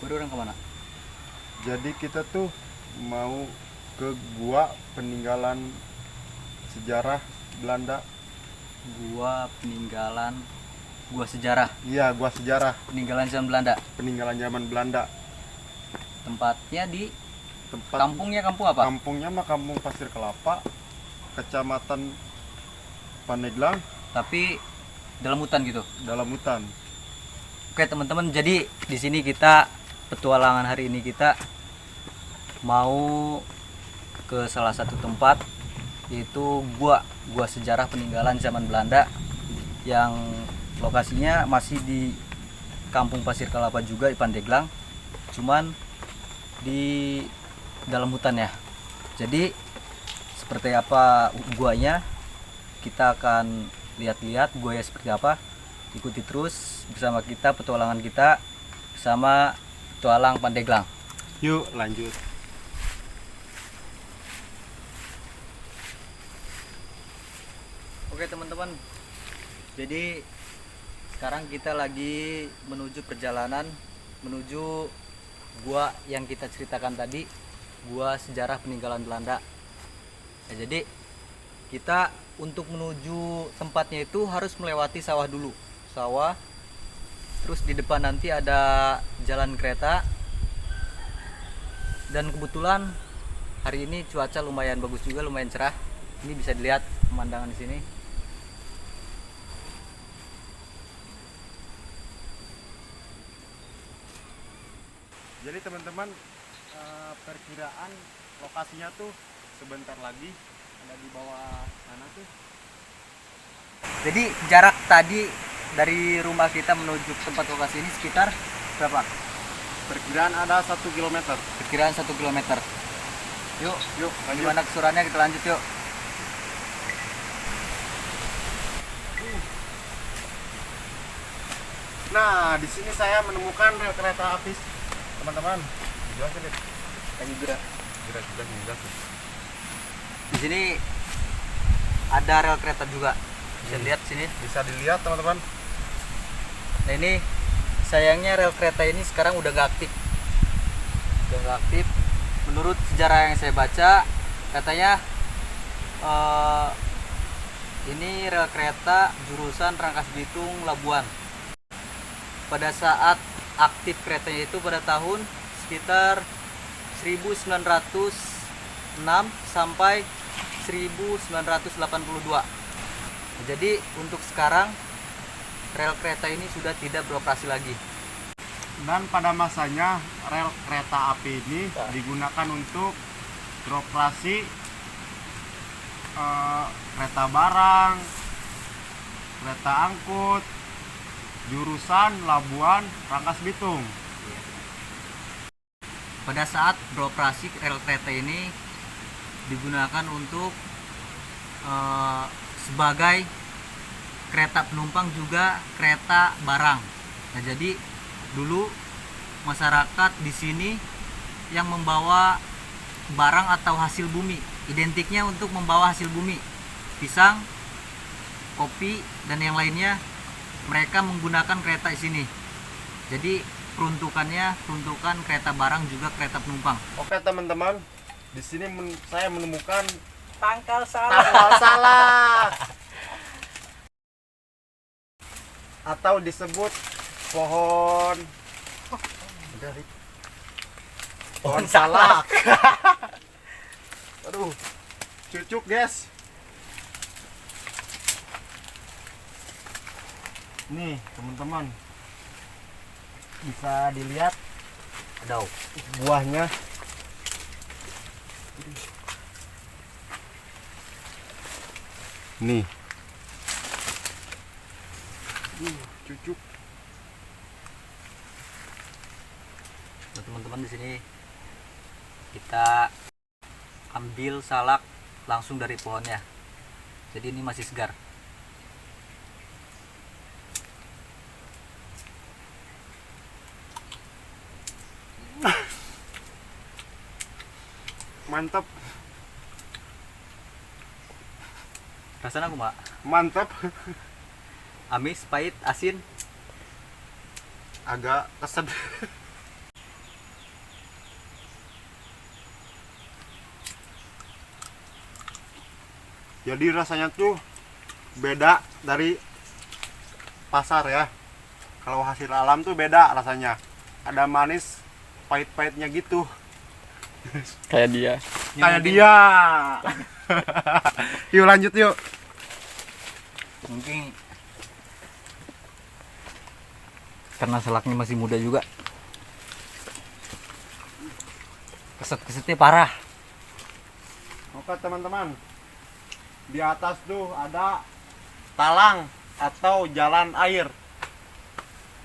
Baru orang kemana? Jadi kita tuh mau ke gua peninggalan sejarah Belanda. Gua peninggalan, gua sejarah, Iya, gua sejarah peninggalan zaman Belanda. peninggalan zaman Belanda. Tempatnya di Tempat kampungnya, kampung apa? kampungnya mah Kampung Pasir Kelapa, Kecamatan Pandeglang, Tapi dalam hutan gitu. dalam hutan. Oke teman-teman, jadi di sini kita petualangan hari ini kita mau ke salah satu tempat, yaitu gua sejarah peninggalan zaman Belanda yang lokasinya masih di Kampung Pasir Kelapa juga di Pandeglang, cuman di dalam hutan ya. Jadi seperti apa guanya, kita akan lihat-lihat guanya seperti apa. Ikuti terus bersama kita petualangan kita bersama petualang Pandeglang. Yuk lanjut. Oke teman-teman, jadi sekarang kita lagi menuju perjalanan menuju gua yang kita ceritakan tadi, gua sejarah peninggalan Belanda. Ya, jadi kita untuk menuju tempatnya itu harus melewati sawah dulu, sawah. Terus di depan nanti ada jalan kereta. Dan kebetulan hari ini cuaca lumayan bagus juga, lumayan cerah. Ini bisa dilihat pemandangan di sini. Jadi teman-teman, perkiraan lokasinya tuh sebentar lagi ada di bawah sana tuh. Jadi jarak tadi dari rumah kita menuju tempat lokasi ini sekitar berapa? Perkiraan ada 1 kilometer. Perkiraan 1 kilometer. Yuk, Yuk lanjut. gimana keseruannya, kita lanjut yuk. Nah, di sini saya menemukan rel kereta api, teman-teman. Jelasin deh. Lagi gerak. Jelasin. Di sini ada rel kereta juga. Bisa lihat sini. Bisa dilihat teman-teman. Nah ini sayangnya rel kereta ini sekarang udah nggak aktif. Udah nggak aktif. Menurut sejarah yang saya baca, katanya ini rel kereta jurusan Rangkas Bitung Labuan. Pada saat aktif keretanya itu pada tahun sekitar 1906 sampai 1982. Jadi untuk sekarang rel kereta ini sudah tidak beroperasi lagi. Dan pada masanya rel kereta api ini digunakan untuk beroperasi kereta barang, kereta angkut, jurusan Labuan Rangkas Bitung. Pada saat beroperasi rel kereta ini digunakan untuk sebagai kereta penumpang juga kereta barang. Nah, jadi dulu masyarakat di sini yang membawa barang atau hasil bumi, identiknya untuk membawa hasil bumi, pisang, kopi dan yang lainnya, mereka menggunakan kereta di sini. Jadi peruntukannya peruntukan kereta barang juga kereta penumpang. Oke teman-teman, di sini saya menemukan Tangkal tanggal salah atau disebut pohon salak. Aduh, cucuk guys. Nih teman-teman, bisa dilihat Aduh. buahnya. Nih, cucuk. Nah, teman-teman, di sini kita ambil salak langsung dari pohonnya. Jadi ini masih segar. Mantap, Rasanya aku mak mantap. amis, pahit, asin. Agak keset. Jadi rasanya tuh beda dari pasar ya. Kalau hasil alam tuh beda rasanya. Ada manis, pahit-pahitnya gitu. Kayak dia. Kayak dia. Yuk lanjut yuk. Mungkin karena salaknya masih muda juga, keset-kesetnya parah. Oke teman-teman, di atas tuh ada talang atau jalan air.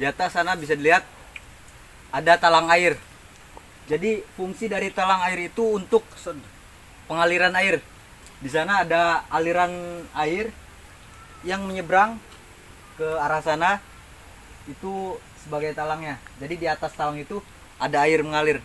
Di atas sana bisa dilihat ada talang air. Jadi fungsi dari talang air itu untuk pengaliran air. Di sana ada aliran air yang menyeberang ke arah sana, itu sebagai talangnya. Jadi di atas talang itu ada air mengalir.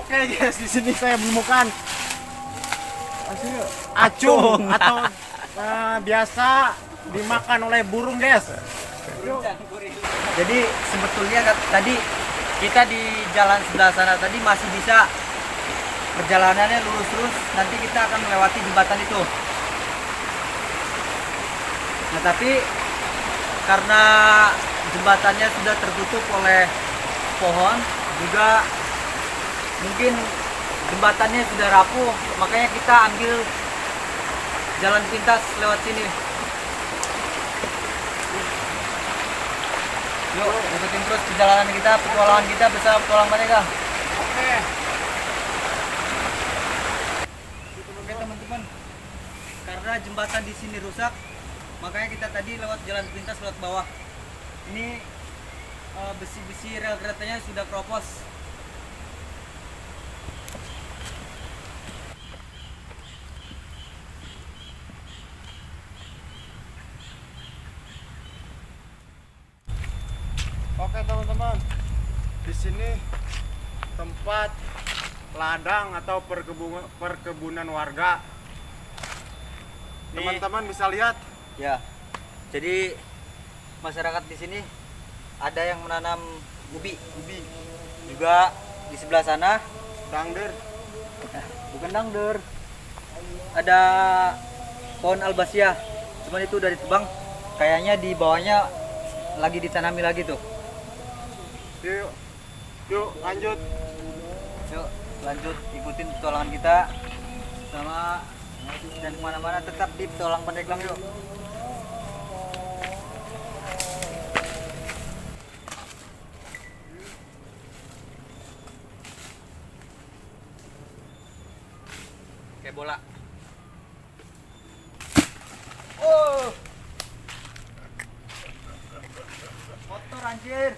Oke guys, di sini saya menemukan acung atau biasa dimakan oleh burung guys. Jadi sebetulnya tadi kita di jalan sebelah sana tadi masih bisa perjalanannya lurus terus, nanti kita akan melewati jembatan itu. Nah tapi karena jembatannya sudah tertutup oleh pohon, juga mungkin jembatannya sudah rapuh, makanya kita ambil jalan pintas lewat sini. Yuk, ikutin terus perjalanan kita, petualangan kita bersama petualang mereka. Oke. Oke teman-teman, karena jembatan di sini rusak, makanya kita tadi lewat jalan pintas lewat bawah. Ini besi-besi rel keretanya sudah keropos. Oke teman-teman, di sini tempat ladang atau perkebunan warga. Teman-teman bisa lihat. Ya, jadi masyarakat di sini ada yang menanam ubi, juga di sebelah sana Dangder. bukan dangder, ada pohon albasia, cuman itu udah ditebang, kayaknya di bawahnya lagi ditanami lagi tuh. Yuk, yuk lanjut. Yuk lanjut, ikutin petualangan kita sama, dan kemana-mana tetap di petualang Pandeglang yuk. Kayak bola. Oh, kotor anjir.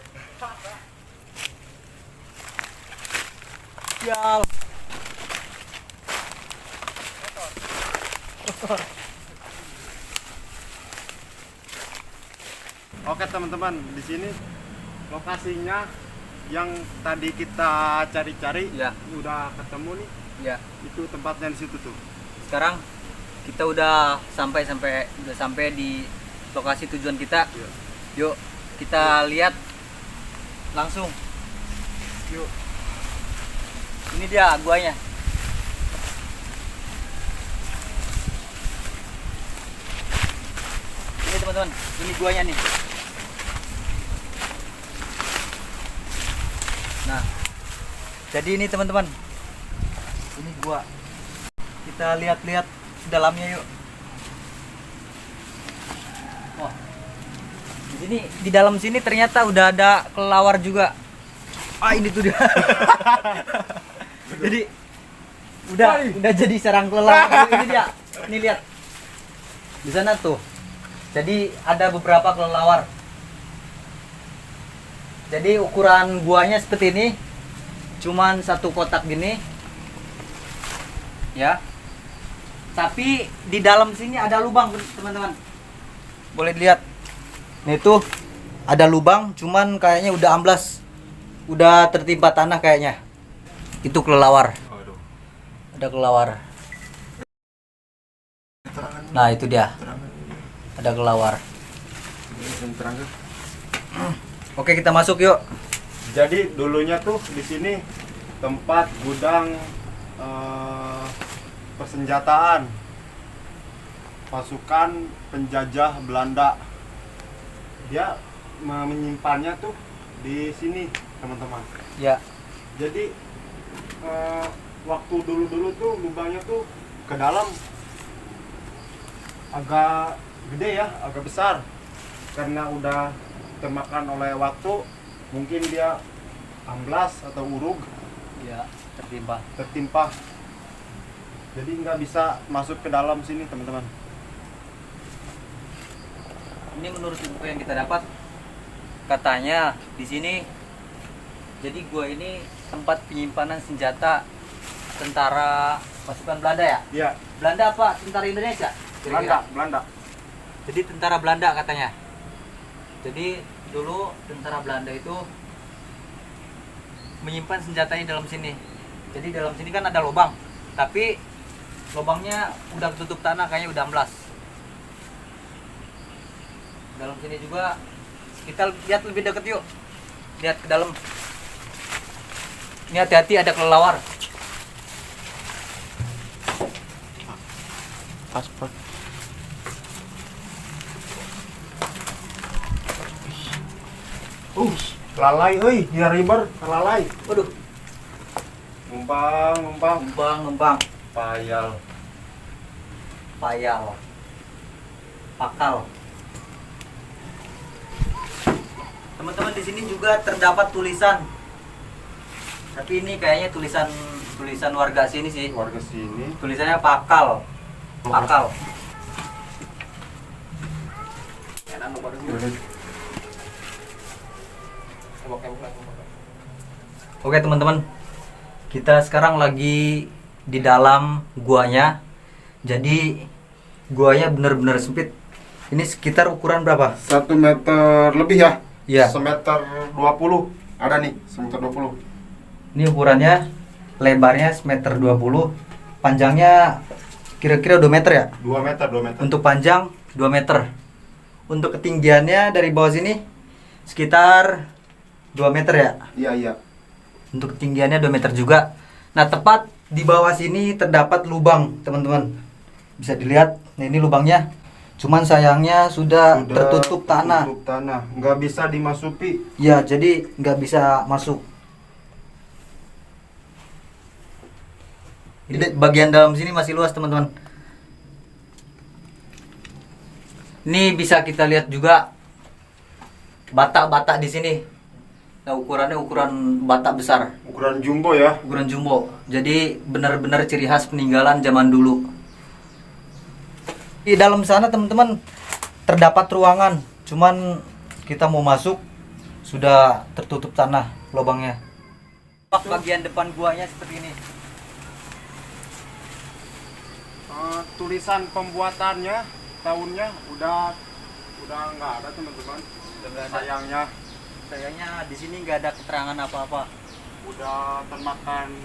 Sial. Oke teman-teman, di sini lokasinya yang tadi kita cari-cari, Ya. udah ketemu nih. Ya, Itu tempatnya di situ tuh. sekarang kita udah sampai di lokasi tujuan kita. Iya. Yuk kita lihat langsung. Yuk. Ini dia guanya. Ini teman-teman, ini guanya nih. Nah, jadi ini teman-teman, ini gua. Kita lihat-lihat dalamnya yuk. Wah, di dalam sini ternyata udah ada kelelawar juga. Ah, ini tuh dia. Jadi Udah jadi sarang kelelawar. Ini dia. Ini lihat. Di sana tuh. Jadi ada beberapa kelelawar. Jadi ukuran guanya seperti ini. Cuman satu kotak gini. Ya. Tapi di dalam sini ada lubang, teman-teman. Boleh dilihat. Nih tuh ada lubang, cuman kayaknya udah amblas. Udah tertimpa tanah kayaknya. Itu kelelawar. Ada kelelawar. Nah, itu dia. Ada kelelawar. Oke, kita masuk yuk. Jadi dulunya tuh di sini tempat gudang persenjataan pasukan penjajah Belanda. Dia menyimpannya tuh di sini, teman-teman. Ya. Jadi waktu dulu-dulu tuh lubangnya tuh ke dalam agak gede ya, agak besar. Karena udah termakan oleh waktu, mungkin dia amblas atau urug, Ya, tertimpa. Jadi nggak bisa masuk ke dalam sini, teman-teman. Ini menurut info yang kita dapat, katanya di sini jadi gua ini tempat penyimpanan senjata tentara pasukan Belanda ya? Iya, Belanda apa tentara Indonesia? Kira-kira? Belanda. Jadi tentara Belanda katanya. Jadi dulu tentara Belanda itu menyimpan senjatanya dalam sini. Jadi dalam sini kan ada lubang, tapi lubangnya udah tutup tanah, kayaknya udah amblas. Dalam sini juga kita lihat lebih dekat yuk. Lihat ke dalam. Ini hati-hati, ada kelelawar. Paspor. Lalai, euy, dia riber, lalai. Waduh, Ngumpang. ngembang, Payal. payal, pakal. Teman-teman, di sini juga terdapat tulisan. Tapi ini kayaknya tulisan warga sini sih. Warga sini. Tulisannya pakal. Pakal. Oke teman-teman, kita sekarang lagi di dalam guanya. Jadi guanya benar-benar sempit. Ini sekitar ukuran berapa? 1 meter lebih ya? Iya. Semeter 20. Ada nih, semeter 20. Ini ukurannya, lebarnya semeter 20, panjangnya kira-kira 2 meter ya? 2 meter, 2 meter. Untuk panjang 2 meter. Untuk ketinggiannya dari bawah sini sekitar 2 meter ya? Iya, iya. Untuk ketinggiannya 2 meter juga. Nah, tepat di bawah sini terdapat lubang, teman-teman. Bisa dilihat, nah ini lubangnya. Cuman sayangnya sudah tertutup tanah. Tertutup tanah, nggak bisa dimasuki. Ya, jadi nggak bisa masuk. Ini bagian dalam sini masih luas, teman-teman. Ini bisa kita lihat juga batak-batak di sini. Nah, ukurannya ukuran batak besar, Ukuran jumbo ya. ukuran jumbo. Jadi benar-benar ciri khas peninggalan zaman dulu. Di dalam sana, teman-teman, terdapat ruangan. Cuman kita mau masuk sudah tertutup tanah lubangnya. Bagian depan guanya seperti ini. Tulisan pembuatannya, tahunnya udah nggak ada, teman-teman. Sayangnya di sini nggak ada keterangan apa-apa. Udah termakan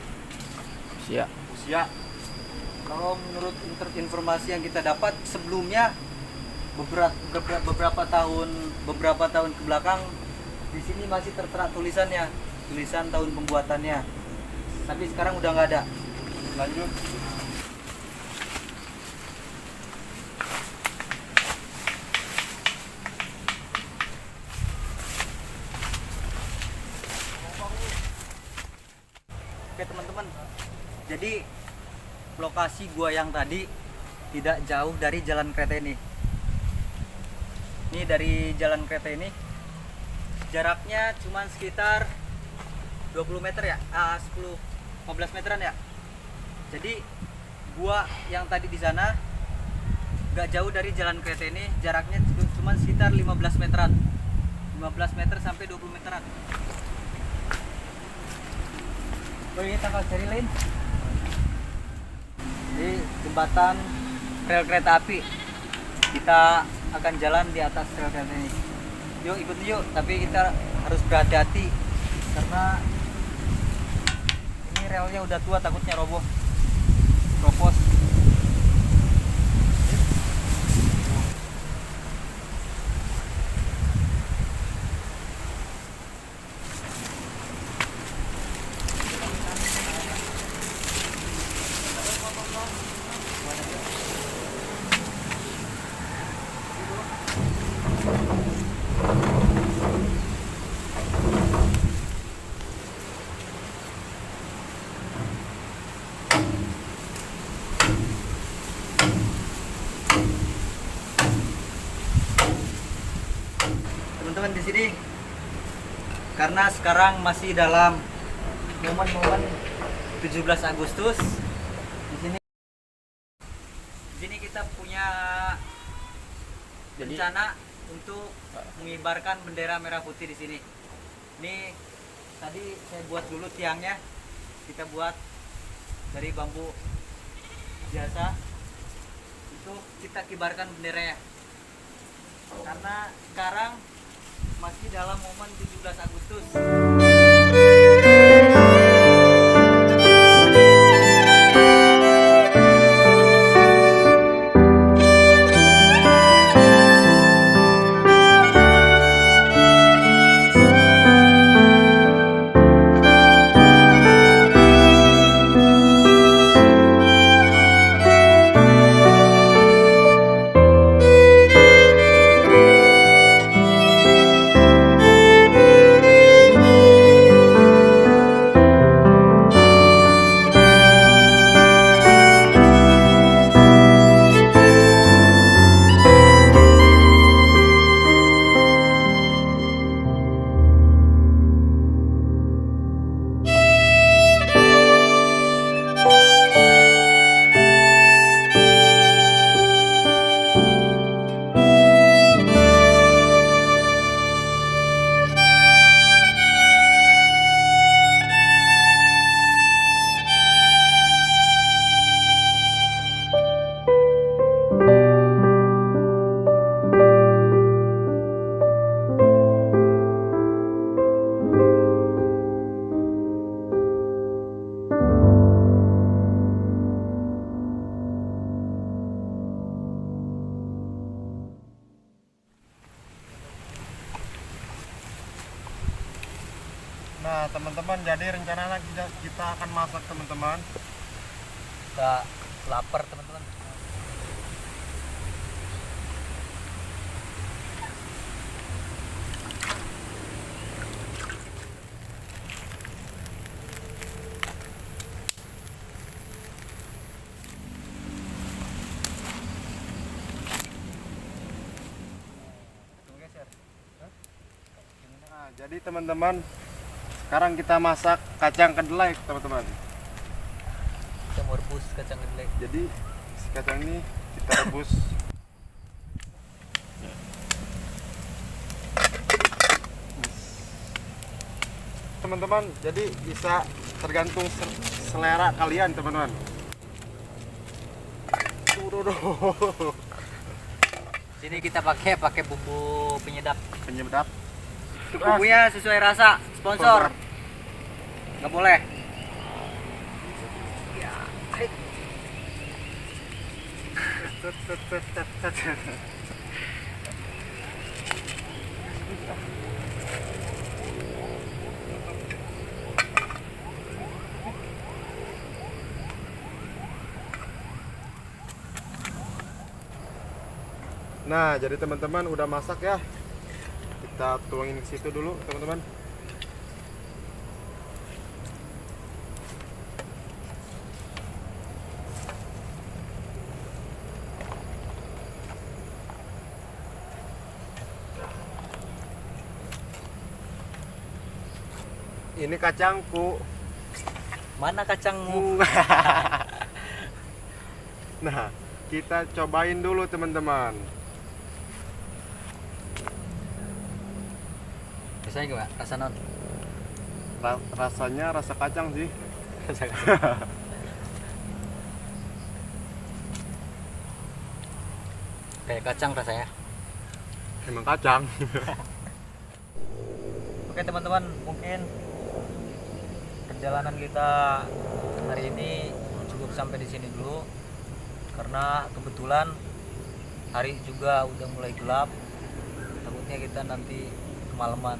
Siap. usia. Kalau menurut informasi yang kita dapat sebelumnya, beberapa tahun ke belakang di sini masih tertera tulisan tahun pembuatannya. Tapi sekarang udah nggak ada. Lanjut. Oke teman-teman, jadi lokasi gua yang tadi tidak jauh dari jalan kereta ini. Ini dari jalan kereta ini jaraknya cuma sekitar 20 meter ya, 15 meteran ya. Jadi gua yang tadi di sana nggak jauh dari jalan kereta ini, jaraknya cuma sekitar 15 meteran. 15 meter sampai 20 meteran. Oh, ini tanggal seri lain. Di jembatan rel kereta api. Kita akan jalan di atas rel kereta ini. Yuk ikut yuk, tapi kita harus berhati-hati karena ini relnya udah tua, takutnya roboh. Propos. Teman-teman di sini, karena sekarang masih dalam momen-momen 17 Agustus, di sini kita punya rencana untuk mengibarkan bendera merah putih di sini. Ini tadi saya buat dulu tiangnya, kita buat dari bambu biasa untuk kita kibarkan benderanya. Karena sekarang masih dalam momen 17 Agustus. Nah teman-teman, jadi rencananya kita akan masak teman-teman. Kita lapar teman-teman. Nah, jadi teman-teman, sekarang kita masak kacang kedelai teman-teman. Kita mau rebus kacang kedelai. Jadi si kacang ini kita rebus. Teman-teman, jadi bisa tergantung selera kalian teman-teman. Sini kita pakai bumbu penyedap. Penyedap. Bumbunya sesuai rasa. Sponsor. Nggak boleh. Nah, jadi teman-teman udah masak ya. Kita tuangin ke situ dulu, teman-teman. Ini kacangku. Mana kacangmu? Nah, kita cobain dulu teman-teman. Rasanya gimana? Rasa non? Rasanya rasa kacang sih. Kayak kacang rasanya. Emang kacang. Oke teman-teman, mungkin perjalanan kita hari ini cukup sampai di sini dulu, karena kebetulan hari juga udah mulai gelap. Takutnya kita nanti kemalaman.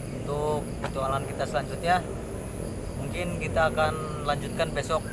Untuk petualangan kita selanjutnya mungkin kita akan lanjutkan besok